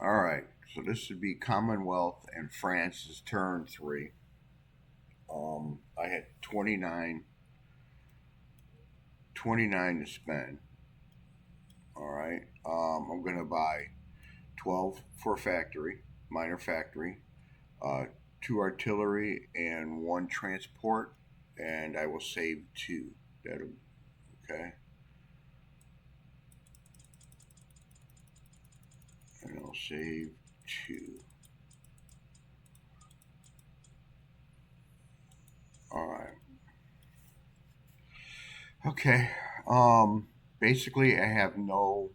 All right, so this would be Commonwealth and France's turn three. I had 29 to spend. All right, I'm going to buy 12 for factory, minor factory, uh, two artillery, and one transport, and I will save two. That'll okay, and I'll save two. All right. Okay. Um, Basically, I have no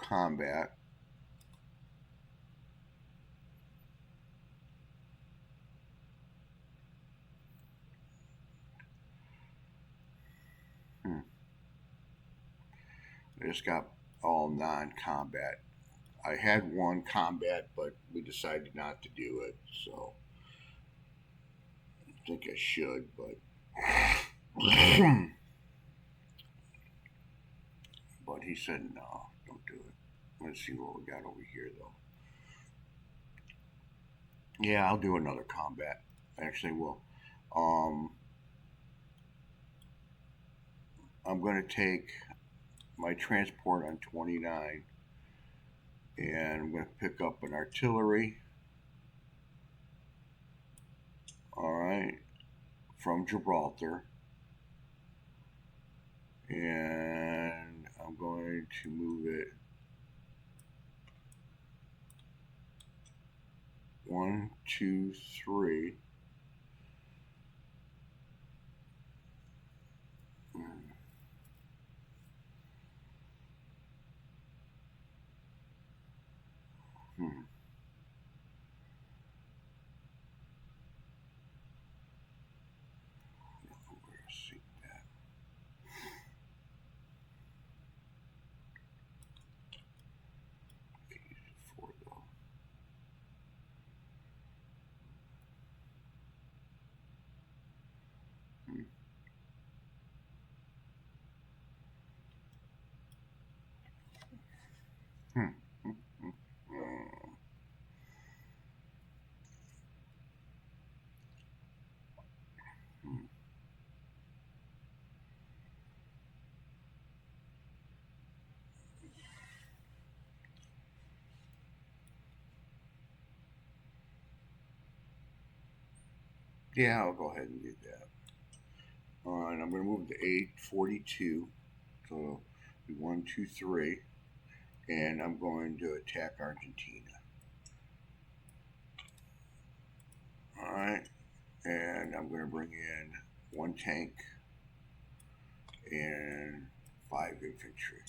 combat. Hmm. I just got all non-combat. I had one combat, but we decided not to do it. So I think I should, but but he said no, don't do it. Let's see what we got over here, though. Yeah, I'll do another combat. Actually, will. Um, I'm going to take my transport on 29, and I'm going to pick up an artillery. All right, from Gibraltar, and I'm going to move it one, two, three. Hmm. Where see that? Four though. Hmm. Hmm. Hmm. Hmm. Hmm. Yeah, I'll go ahead and do that. All right, I'm going to move to 842. So, one, two, three, and I'm going to attack Argentina. All right, and I'm going to bring in one tank and five infantry.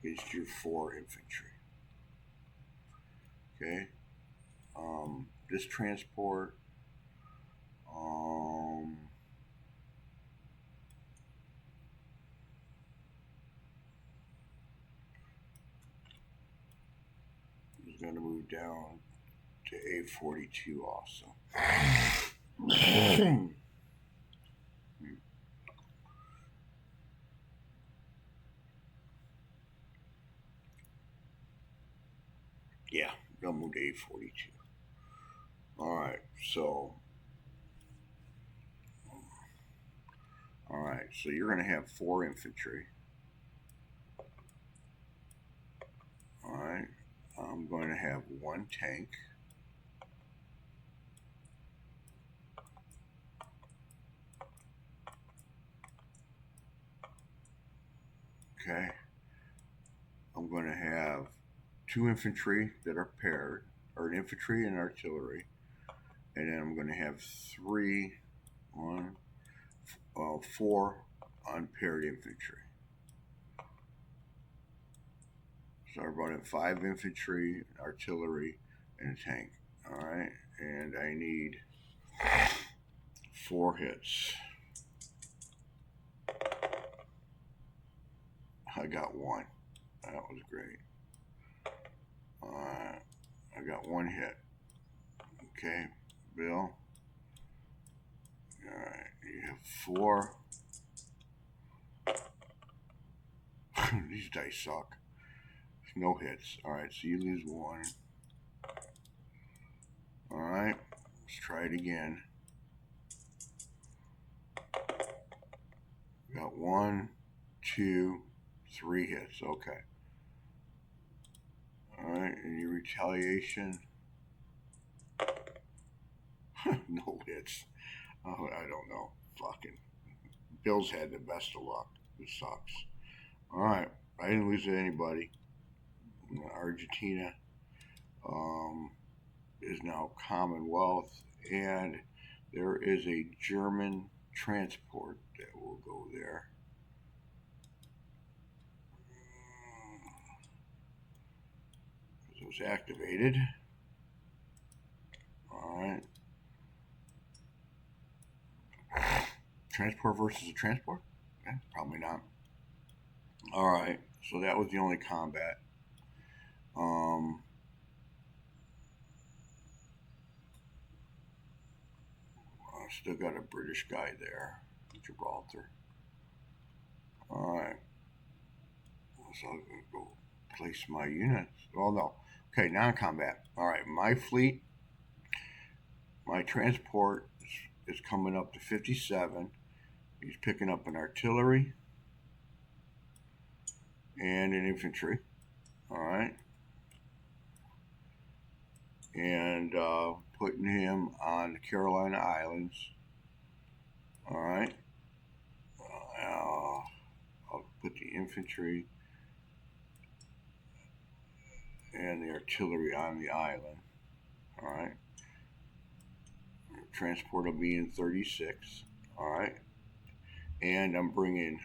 It's your four infantry. Okay. This transport. Um, is going to move down to 842 also. Yeah, gonna move to 842. All right, so you're gonna have four infantry. All right, I'm going to have one tank. Okay, I'm going to have two infantry that are paired, or an infantry and artillery, and then I'm going to have three, one, four unpaired infantry. So I'm running five infantry, artillery, and a tank. All right, and I need four hits. I got one. That was great. I got one hit. Okay, Bill. All right, you have four. these dice suck. No hits. Alright, so you lose 1. Alright, let's try it again. Got 1, 2, 3 hits. Okay. Alright, and your retaliation. No hits. Oh, I don't know. Fucking Bills had the best of luck. It sucks. Alright, I didn't lose to anybody. Argentina is now Commonwealth, and there is a German transport that will go there. It was activated. Alright. Transport versus a transport? Probably not. Alright, so that was the only combat. I still got a British guy there, Gibraltar. Alright. So I'm going to go place my units. Oh, no. Okay, non-combat. Alright, my fleet, my transport is coming up to 57. He's picking up an artillery and an infantry. Alright. And putting him on the Carolina Islands. Alright. I'll put the infantry and the artillery on the island. Alright. Transport will be in 36. Alright. And I'm bringing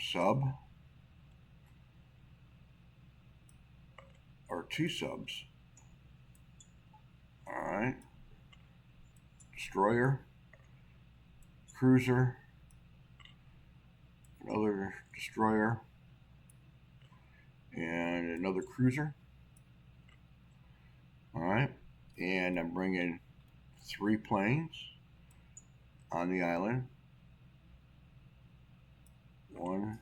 sub or 2 subs. Alright. Destroyer, cruiser, another destroyer, and another cruiser. Alright. And I'm bringing 3 planes on the island. 1,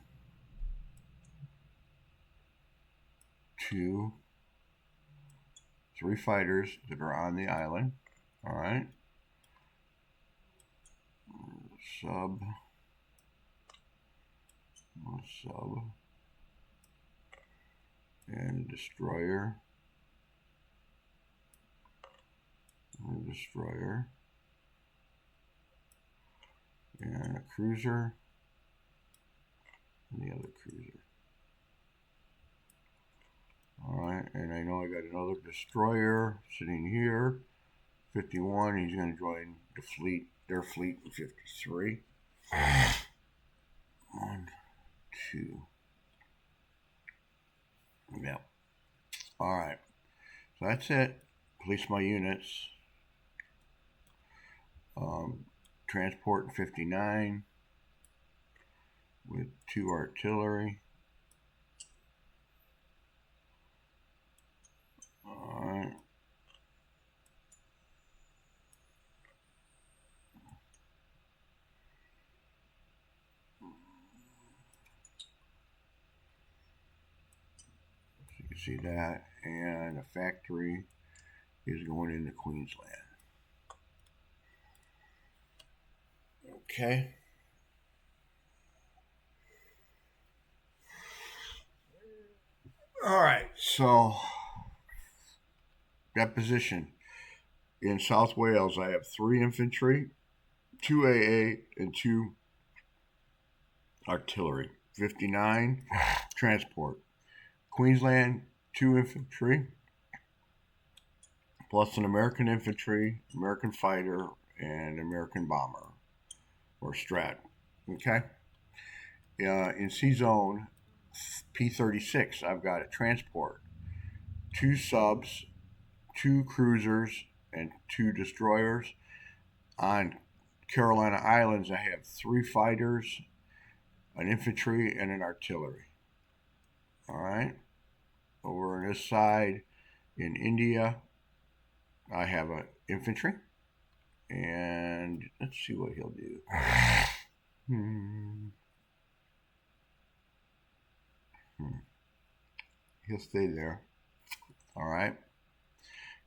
2, 3 fighters that are on the island. Alright. Sub. And a destroyer. And a cruiser. And the other cruiser. Alright, and I know I got another destroyer sitting here. 51, he's going to join the fleet, their fleet in 53. 1, 2. Yep. Alright, so that's it. Police my units. Transport in 59 with 2 artillery. Alright. So you can see that, and a factory is going into Queensland. Okay. All right, so that position in South Wales, I have 3 infantry, 2 AA, and 2 artillery. 59 transport. Queensland, 2 infantry, plus an American infantry, American fighter, and American bomber, or strat. Okay? In C-Zone, P-36, I've got a transport, 2 subs, 2 cruisers, and 2 destroyers. On Carolina Islands, I have 3 fighters, an infantry, and an artillery. Alright? Over on this side, in India, I have an infantry. And let's see what he'll do. He'll stay there. All right.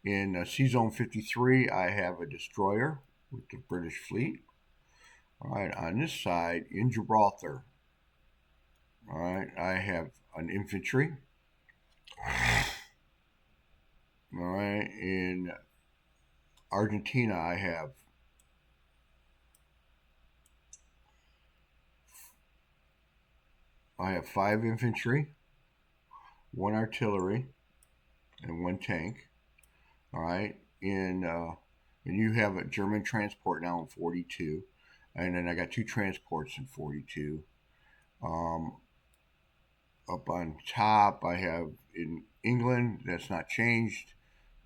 In Sea Zone 53, I have a destroyer with the British fleet. All right. On this side, in Gibraltar, all right, I have an infantry. All right. In Argentina, I have 5 infantry, 1 artillery, and 1 tank. All right. And you have a German transport now in 42, and then I got 2 transports in 42. Um, Up on top, I have in England, that's not changed.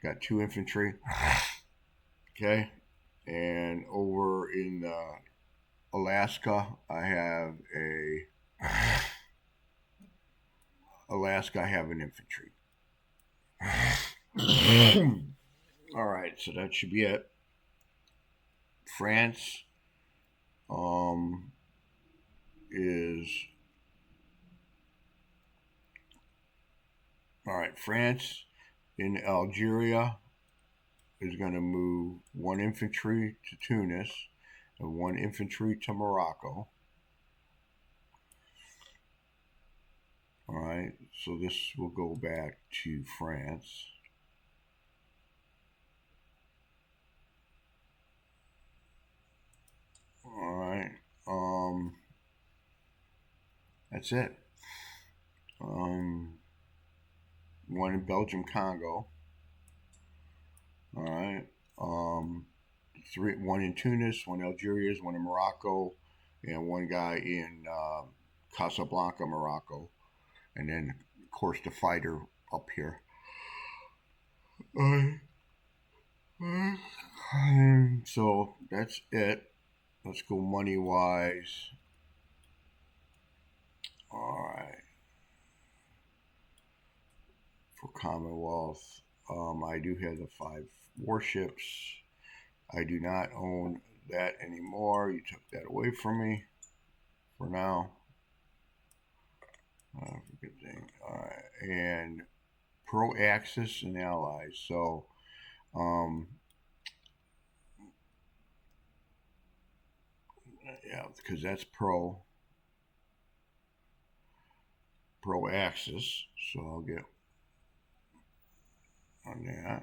Got 2 infantry. Okay. And over in Alaska, I have an infantry. All right, so that should be it. France um, is all right. France in Algeria is going to move 1 infantry to Tunis and 1 infantry to Morocco. All right, so this will go back to France. All right, that's it. Um, 1 in Belgium, Congo. All right. 1 in Tunis, 1 in Algeria, 1 in Morocco, and 1 guy in Casablanca, Morocco, and then of course the fighter up here. So that's it. Let's go money wise. All right. For Commonwealth, I do have the 5 warships. I do not own that anymore. You took that away from me for now. Good thing. All right. And Pro Axis and Allies. So, yeah, because that's Pro Axis. So I'll get on that.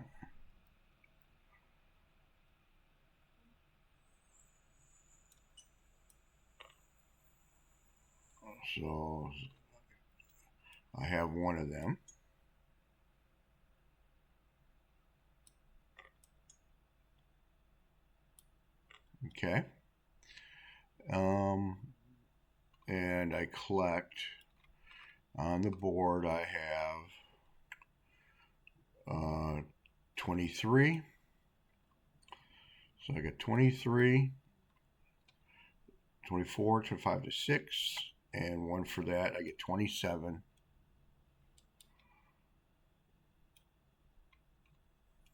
So I have 1 of them. Okay. And I collect on the board. I have 23. So I got 23, 24, 25 to 6, and 1 for that. I get 27.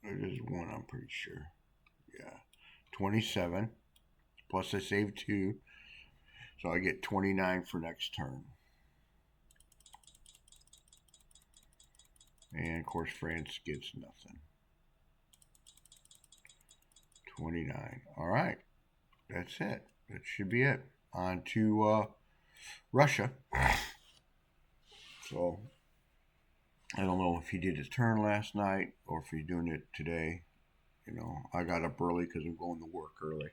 It is 1, I'm pretty sure. Yeah. 27. Plus I saved 2. So I get 29 for next turn. And of course France gets nothing. 29. All right. That's it. That should be it. On to Russia. So I don't know if he did his turn last night or if he's doing it today. You know, I got up early because I'm going to work early.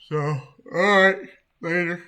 So, all right. Later.